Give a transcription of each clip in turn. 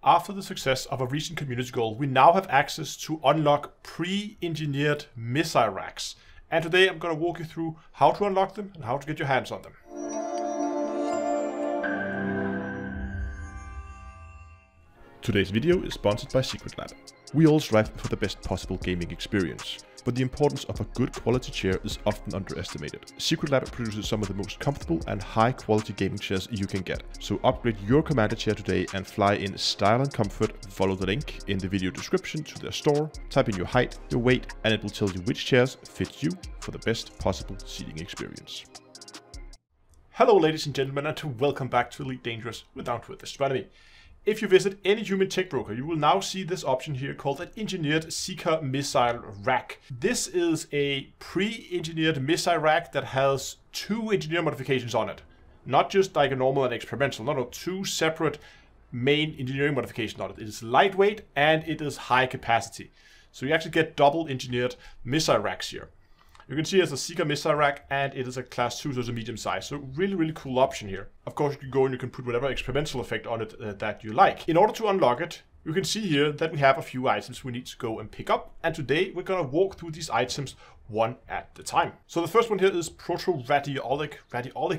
after the success of a recent community goal, we now have access to unlock pre-engineered missile racks. And today I'm going to walk you through how to unlock them and how to get your hands on them. Today's video is sponsored by SecretLab. We all strive for the best possible gaming experience, but the importance of a good quality chair is often underestimated. SecretLab produces some of the most comfortable and high quality gaming chairs you can get. So upgrade your commander chair today and fly in style and comfort. Follow the link in the video description to their store, type in your height, your weight, and it will tell you which chairs fit you for the best possible seating experience. Hello ladies and gentlemen, and welcome back to Elite Dangerous with Astronomy. If you visit any human tech broker, you will now see this option here called an engineered Seeker missile rack. This is a pre-engineered missile rack that has two engineer modifications on it. Not just like a normal and experimental, no, two separate main engineering modifications on it. It is lightweight and it is high capacity. So you actually get double engineered missile racks here. You can see it's a Seeker missile rack and it is a class 2, so it's a medium size. So really cool option here. Of course you can go and you can put whatever experimental effect on it that you like. In order to unlock it, you can see here that we have a few items we need to go and pick up. And today we're going to walk through these items one at a time. So the first one here is radiolic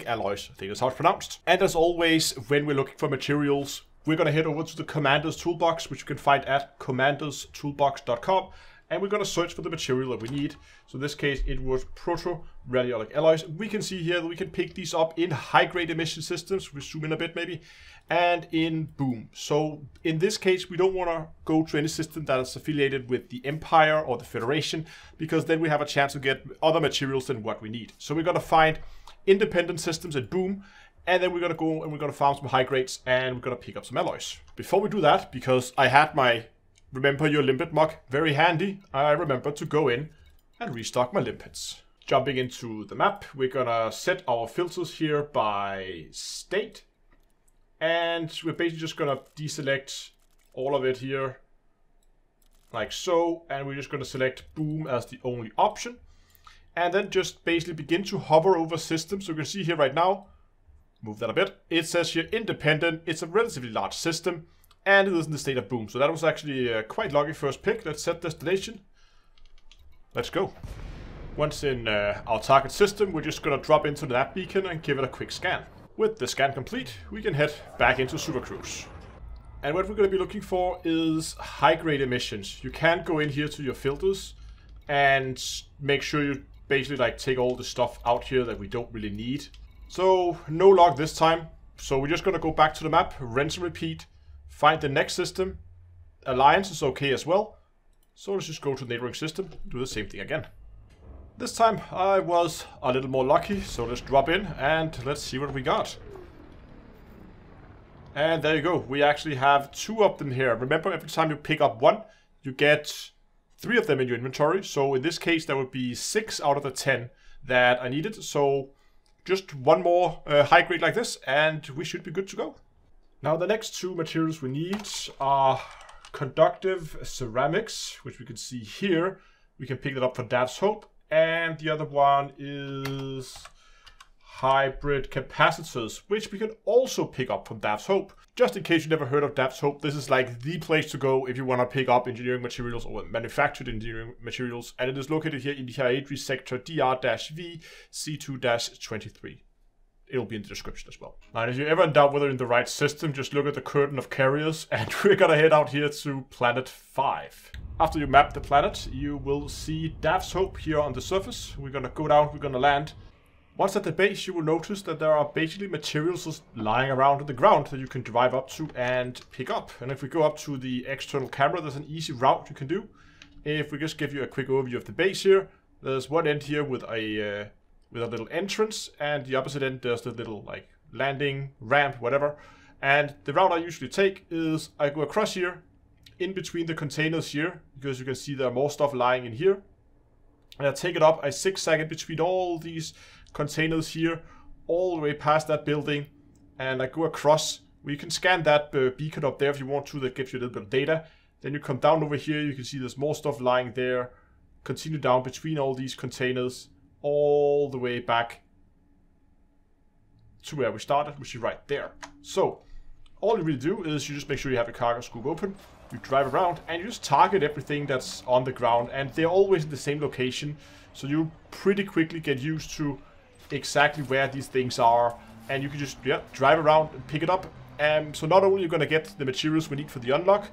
alloys. I think that's how it's pronounced. And as always, when we're looking for materials, we're going to head over to the Commander's Toolbox, which you can find at commanderstoolbox.com. And we're going to search for the material that we need. So in this case, it was proto-radiolic alloys. We can see here that we can pick these up in high-grade emission systems. We zoom in a bit maybe. And in boom. So in this case, we don't want to go to any system that is affiliated with the Empire or the Federation, because then we have a chance to get other materials than what we need. So we're going to find independent systems at boom. And then we're going to go and we're going to find some high grades and we're going to pick up some alloys. Before we do that, because I had my Remember your limpet mug very handy, I remembered to go in and restock my limpets. Jumping into the map, we're gonna set our filters here by state. And we're basically just gonna deselect all of it here, like so. And we're just gonna select boom as the only option. And then just basically begin to hover over systems. So you can see here right now, move that a bit. It says here independent, it's a relatively large system. And it is in the state of boom. So that was actually a quite lucky first pick. Let's set destination. Let's go. Once in our target system, we're just going to drop into the nav beacon and give it a quick scan. With the scan complete, we can head back into Super Cruise. And what we're going to be looking for is high-grade emissions. You can go in here to your filters and make sure you basically like take all the stuff out here that we don't really need. So no log this time. So we're just going to go back to the map, rinse and repeat. Find the next system. Alliance is okay as well. So let's just go to the neighboring system, do the same thing again. This time I was a little more lucky, so let's drop in and let's see what we got. And there you go, we actually have 2 of them here. Remember, every time you pick up 1, you get 3 of them in your inventory. So in this case, there would be 6 out of the 10 that I needed. So just 1 more high grade like this and we should be good to go. Now the next 2 materials we need are conductive ceramics, which we can see here. We can pick that up for Dav's Hope. And the other one is hybrid capacitors, which we can also pick up from Dav's Hope. Just in case you never heard of Dav's Hope, this is like the place to go if you want to pick up engineering materials or manufactured engineering materials. And it is located here in the Hyades sector DR-V C2-23. It'll be in the description as well. And if you're ever in doubt whether you're in the right system, just look at the curtain of carriers and we're gonna head out here to planet 5. After you map the planet, you will see Dav's Hope here on the surface. We're gonna go down, we're gonna land. Once at the base, you will notice that there are basically materials just lying around on the ground that you can drive up to and pick up. And if we go up to the external camera, there's an easy route you can do. If we just give you a quick overview of the base here, there's one end here with a little entrance, and the opposite end there's the little like landing ramp, whatever. And the route I usually take is I go across here in between the containers here, because you can see there are more stuff lying in here, and I take it up, I zigzag it between all these containers here all the way past that building, and I go across. We can scan that beacon up there if you want to, that gives you a little bit of data. Then you come down over here, you can see there's more stuff lying there. Continue down between all these containers all the way back to where we started, which is right there. So all you really do is you just make sure you have your cargo scope open, you drive around, and you just target everything that's on the ground, and they're always in the same location, so you pretty quickly get used to exactly where these things are, and you can just drive around and pick it up. So not only are you going to get the materials we need for the unlock,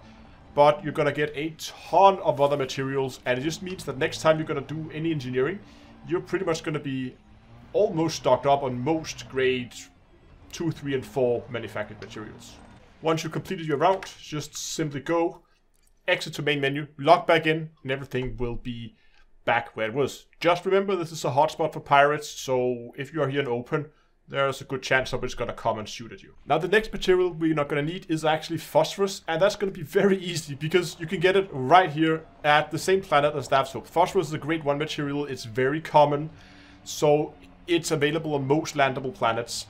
but you're going to get a ton of other materials, and it just means that next time you're going to do any engineering, you're pretty much going to be almost stocked up on most grade 2, 3, and 4 manufactured materials. Once you've completed your route, just simply go, exit to main menu, log back in, and everything will be back where it was. Just remember, this is a hotspot for pirates, so if you are here in open, there's a good chance somebody's gonna come and shoot at you. Now, the next material we're not gonna need is actually phosphorus, and that's gonna be very easy because you can get it right here at the same planet as Staff Soap. Phosphorus is a grade 1 material, it's very common, so it's available on most landable planets.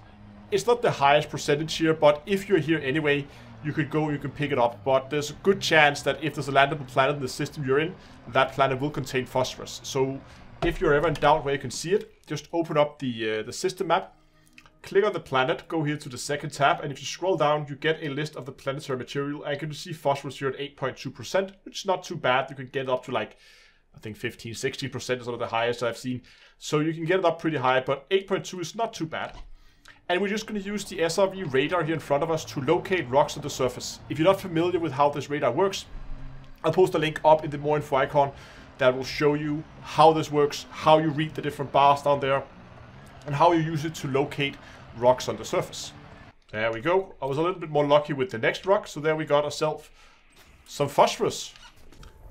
It's not the highest percentage here, but if you're here anyway, you could go, you can pick it up, but there's a good chance that if there's a landable planet in the system you're in, that planet will contain phosphorus. So if you're ever in doubt where you can see it, just open up the system map, click on the planet, go here to the second tab, and if you scroll down, you get a list of the planetary material, and you can see phosphorus here at 8.2%, which is not too bad. You can get it up to like, I think 15, 16% is one of the highest I've seen. So you can get it up pretty high, but 8.2 is not too bad. And we're just going to use the SRV radar here in front of us to locate rocks on the surface. If you're not familiar with how this radar works, I'll post a link up in the more info icon that will show you how this works, how you read the different bars down there, and how you use it to locate rocks on the surface. There we go. I was a little bit more lucky with the next rock, so there we got ourselves some phosphorus.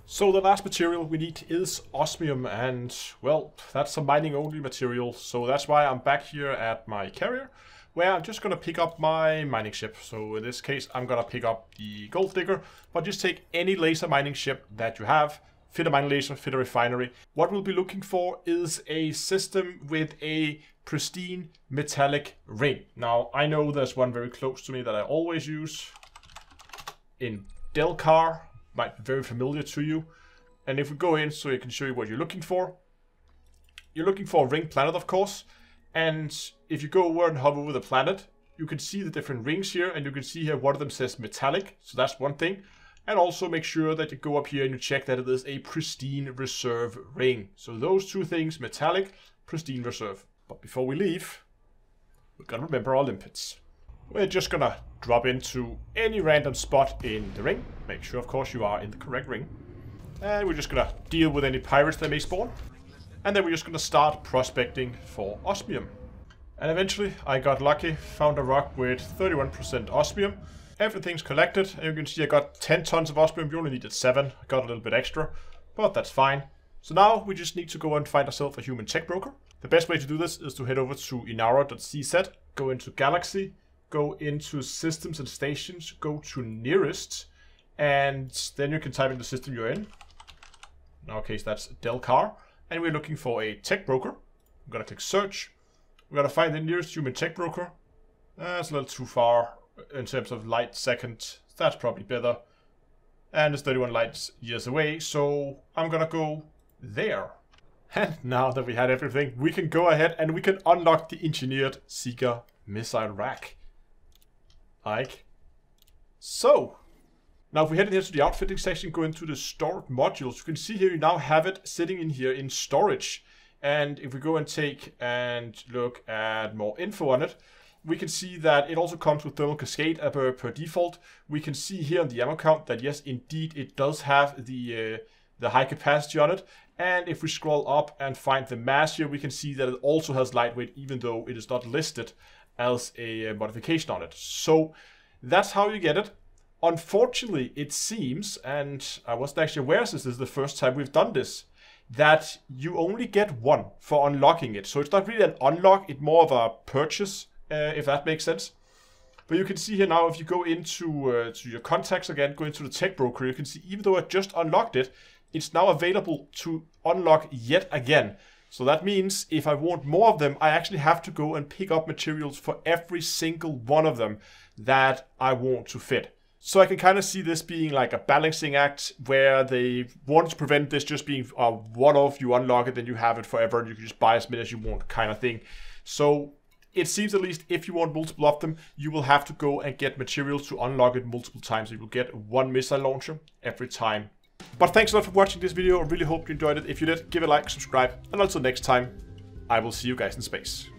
So the last material we need is osmium, and well, that's a mining only material, so that's why I'm back here at my carrier, where I'm just gonna pick up my mining ship. So in this case, I'm gonna pick up the gold digger, but just take any laser mining ship that you have, fit a mining laser, fit a refinery. What we'll be looking for is a system with a pristine metallic ring. Now, I know there's one very close to me that I always use in Delcar. Might be very familiar to you. And if we go in so I can show you what you're looking for a ring planet, of course. And if you go over and hover over the planet, you can see the different rings here, and you can see here one of them says metallic, so that's one thing. And also make sure that you go up here and you check that it is a pristine reserve ring. So those two things, metallic, pristine reserve. But before we leave, we're gonna remember our limpets. We're just gonna drop into any random spot in the ring. Make sure, of course, you are in the correct ring. And we're just gonna deal with any pirates that may spawn. And then we're just gonna start prospecting for osmium. And eventually, I got lucky, found a rock with 31% osmium. Everything's collected, and you can see I got 10 tons of osmium. You only needed 7. I got a little bit extra, but that's fine. So now we just need to go and find ourselves a human tech broker. The best way to do this is to head over to inara.cz, go into Galaxy, go into Systems and Stations, go to Nearest, and then you can type in the system you're in. In our case, that's Delcar, and we're looking for a tech broker. I'm gonna click search. We're gonna find the nearest human tech broker. That's a little too far in terms of light second. That's probably better. And it's 31 light years away, so I'm gonna go there. And now that we had everything, we can go ahead and we can unlock the engineered Seeker missile rack. Like so. Now if we head in here to the outfitting section, go into the stored modules, you can see here you now have it sitting in here in storage. And if we go and take and look at more info on it, we can see that it also comes with thermal cascade per default. We can see here on the ammo count that yes, indeed, it does have the high capacity on it. And if we scroll up and find the mass here, we can see that it also has lightweight, even though it is not listed as a modification on it. So that's how you get it. Unfortunately, it seems, and I wasn't actually aware this is the first time we've done this, that you only get one for unlocking it. So it's not really an unlock, it's more of a purchase, if that makes sense. But you can see here now, if you go into to your contacts again, go into the tech broker, you can see even though I just unlocked it, it's now available to unlock yet again. So that means if I want more of them, I actually have to go and pick up materials for every single one of them that I want to fit. So I can kind of see this being like a balancing act where they want to prevent this just being a one-off, you unlock it, then you have it forever, and you can just buy as many as you want kind of thing. So it seems at least if you want multiple of them, you will have to go and get materials to unlock it multiple times. You will get one missile launcher every time. But thanks a lot for watching this video. I really hope you enjoyed it. If you did, give it a like, subscribe, and until next time, I will see you guys in space.